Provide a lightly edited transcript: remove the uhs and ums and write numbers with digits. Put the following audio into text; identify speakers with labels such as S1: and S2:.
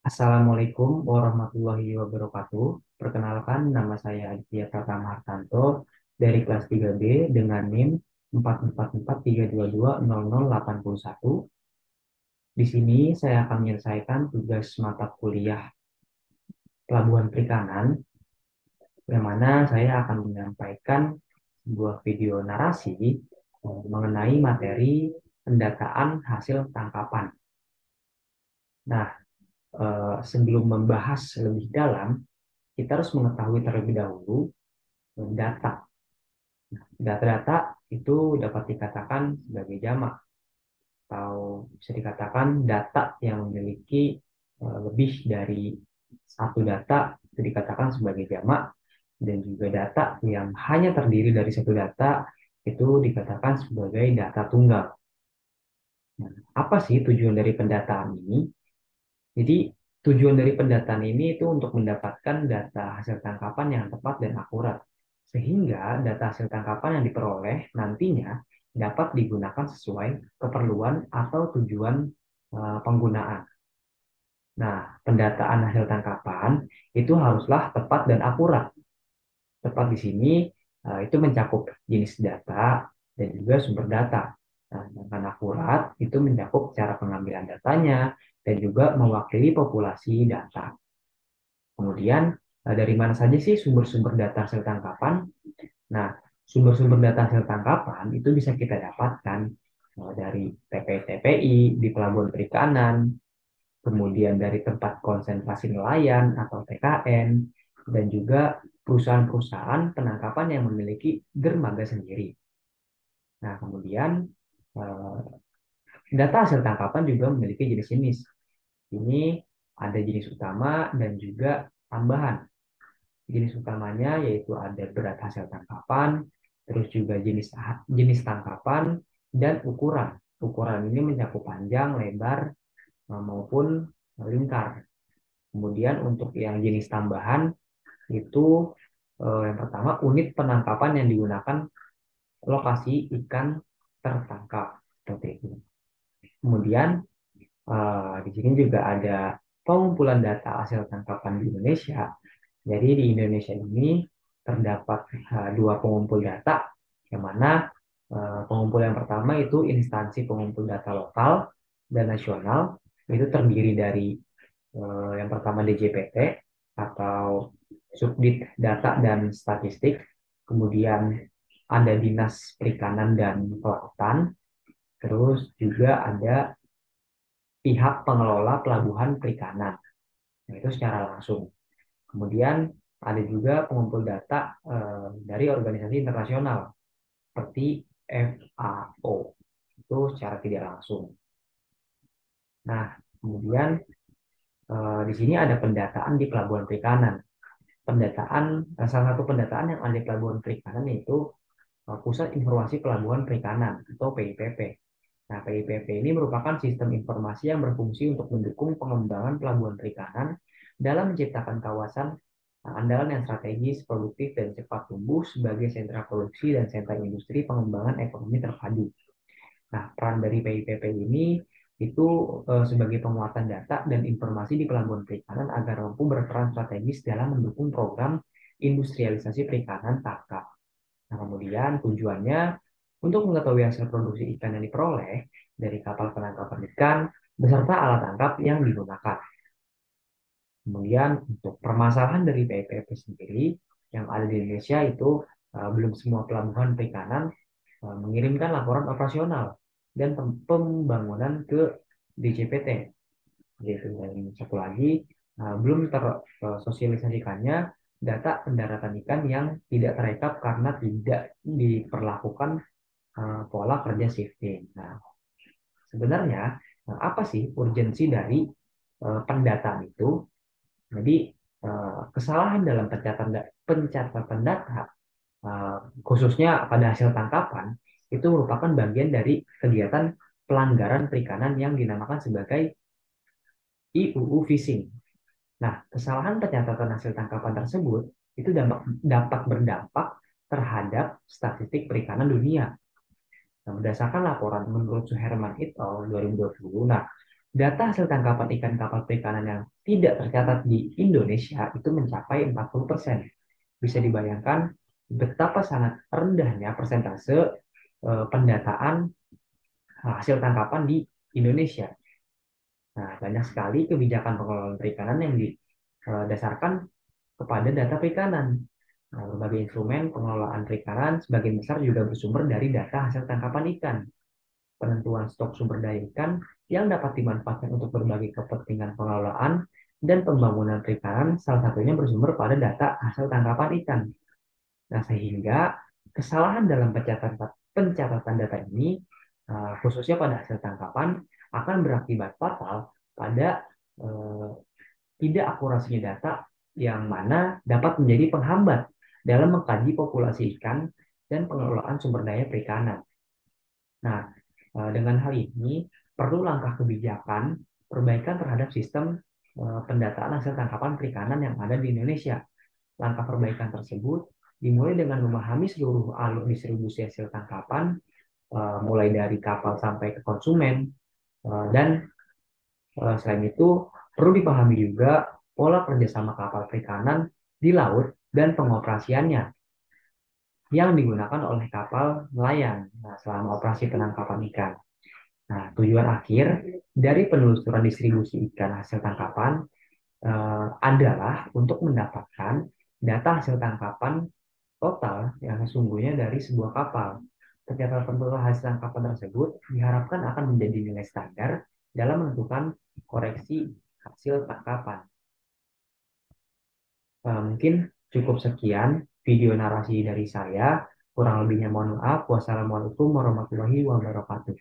S1: Assalamualaikum warahmatullahi wabarakatuh. Perkenalkan, nama saya Aditya Pratama Hartanto dari kelas 3B dengan NIM 44432200081. Di sini saya akan menyelesaikan tugas mata kuliah Pelabuhan Perikanan, yang mana saya akan menyampaikan sebuah video narasi mengenai materi pendataan hasil tangkapan. Nah, sebelum membahas lebih dalam, kita harus mengetahui terlebih dahulu data. Data-data itu dapat dikatakan sebagai jamak atau bisa dikatakan data yang memiliki lebih dari satu data itu dikatakan sebagai jamak, dan juga data yang hanya terdiri dari satu data itu dikatakan sebagai data tunggal. Nah, apa sih tujuan dari pendataan ini? Jadi tujuan dari pendataan ini itu untuk mendapatkan data hasil tangkapan yang tepat dan akurat, sehingga data hasil tangkapan yang diperoleh nantinya dapat digunakan sesuai keperluan atau tujuan penggunaan. Nah, pendataan hasil tangkapan itu haruslah tepat dan akurat. Tepat di sini itu mencakup jenis data dan juga sumber data. Nah, dengan akurat itu mencakup cara pengambilan datanya dan juga mewakili populasi data. Kemudian dari mana saja sih sumber-sumber data hasil tangkapan? Nah, sumber-sumber data hasil tangkapan itu bisa kita dapatkan dari TPI-TPI di pelabuhan perikanan, kemudian dari tempat konsentrasi nelayan atau TKN, dan juga perusahaan-perusahaan penangkapan yang memiliki dermaga sendiri. Nah, kemudian eh, data hasil tangkapan juga memiliki jenis-jenis. Ini ada jenis utama dan juga tambahan. Jenis utamanya yaitu ada berat hasil tangkapan, terus juga jenis jenis tangkapan dan ukuran. Ukuran ini mencakup panjang, lebar maupun lingkar. Kemudian untuk yang jenis tambahan itu yang pertama unit penangkapan yang digunakan lokasi ikan tertangkap seperti itu. Kemudian di sini juga ada pengumpulan data hasil tangkapan di Indonesia. Jadi di Indonesia ini terdapat dua pengumpul data, yang mana pengumpul yang pertama itu instansi pengumpul data lokal dan nasional, itu terdiri dari yang pertama DJPT atau Subdit Data dan Statistik, kemudian ada Dinas Perikanan dan Kelautan, terus juga ada pihak pengelola pelabuhan perikanan, nah, itu secara langsung. Kemudian ada juga pengumpul data dari organisasi internasional seperti FAO, itu secara tidak langsung. Nah, kemudian di sini ada pendataan di pelabuhan perikanan. Pendataan, salah satu pendataan yang ada di pelabuhan perikanan yaitu Pusat Informasi Pelabuhan Perikanan atau PIPP. Nah, PIPP ini merupakan sistem informasi yang berfungsi untuk mendukung pengembangan pelabuhan perikanan dalam menciptakan kawasan andalan yang strategis, produktif, dan cepat tumbuh sebagai sentra produksi dan sentra industri pengembangan ekonomi terpadu. Nah, peran dari PIPP ini itu sebagai penguatan data dan informasi di pelabuhan perikanan agar mampu berperan strategis dalam mendukung program industrialisasi perikanan tangkap. Nah, kemudian tujuannya untuk mengetahui hasil produksi ikan yang diperoleh dari kapal penangkapan ikan beserta alat tangkap yang digunakan. Kemudian untuk permasalahan dari PIPP sendiri yang ada di Indonesia itu belum semua pelabuhan perikanan mengirimkan laporan operasional dan pembangunan ke DJPT. Gitu. Dan satu lagi belum tersosialisasikannya data pendaratan ikan yang tidak terekap karena tidak diperlakukan pola kerja shifting. Nah, sebenarnya apa sih urgensi dari pendataan itu? Jadi kesalahan dalam pencatatan data, eh, khususnya pada hasil tangkapan, itu merupakan bagian dari kegiatan pelanggaran perikanan yang dinamakan sebagai IUU Fishing. Nah, kesalahan pencatatan hasil tangkapan tersebut itu dapat berdampak terhadap statistik perikanan dunia. Nah, berdasarkan laporan menurut Suherman et al. 2020, nah, Data hasil tangkapan ikan kapal perikanan yang tidak tercatat di Indonesia itu mencapai 40%. Bisa dibayangkan betapa sangat rendahnya persentase pendataan hasil tangkapan di Indonesia. Nah, banyak sekali kebijakan pengelolaan perikanan yang didasarkan kepada data perikanan. Nah, berbagai instrumen pengelolaan perikanan sebagian besar juga bersumber dari data hasil tangkapan ikan. Penentuan stok sumber daya ikan yang dapat dimanfaatkan untuk berbagai kepentingan pengelolaan dan pembangunan perikanan salah satunya bersumber pada data hasil tangkapan ikan. Nah, sehingga kesalahan dalam pencatatan data ini, khususnya pada hasil tangkapan, akan berakibat fatal pada eh, tidak akurasinya data yang mana dapat menjadi penghambat dalam mengkaji populasi ikan dan pengelolaan sumber daya perikanan. Nah, dengan hal ini perlu langkah kebijakan perbaikan terhadap sistem pendataan hasil tangkapan perikanan yang ada di Indonesia. Langkah perbaikan tersebut dimulai dengan memahami seluruh alur distribusi hasil tangkapan, mulai dari kapal sampai ke konsumen, dan selain itu perlu dipahami juga pola kerjasama kapal perikanan di laut dan pengoperasiannya yang digunakan oleh kapal nelayan selama operasi penangkapan ikan. Nah, tujuan akhir dari penelusuran distribusi ikan hasil tangkapan adalah untuk mendapatkan data hasil tangkapan total yang sesungguhnya dari sebuah kapal. Pencatatan total hasil tangkapan tersebut diharapkan akan menjadi nilai standar dalam menentukan koreksi hasil tangkapan. Mungkin cukup sekian video narasi dari saya. Kurang lebihnya mohon maaf. Wassalamualaikum warahmatullahi wabarakatuh.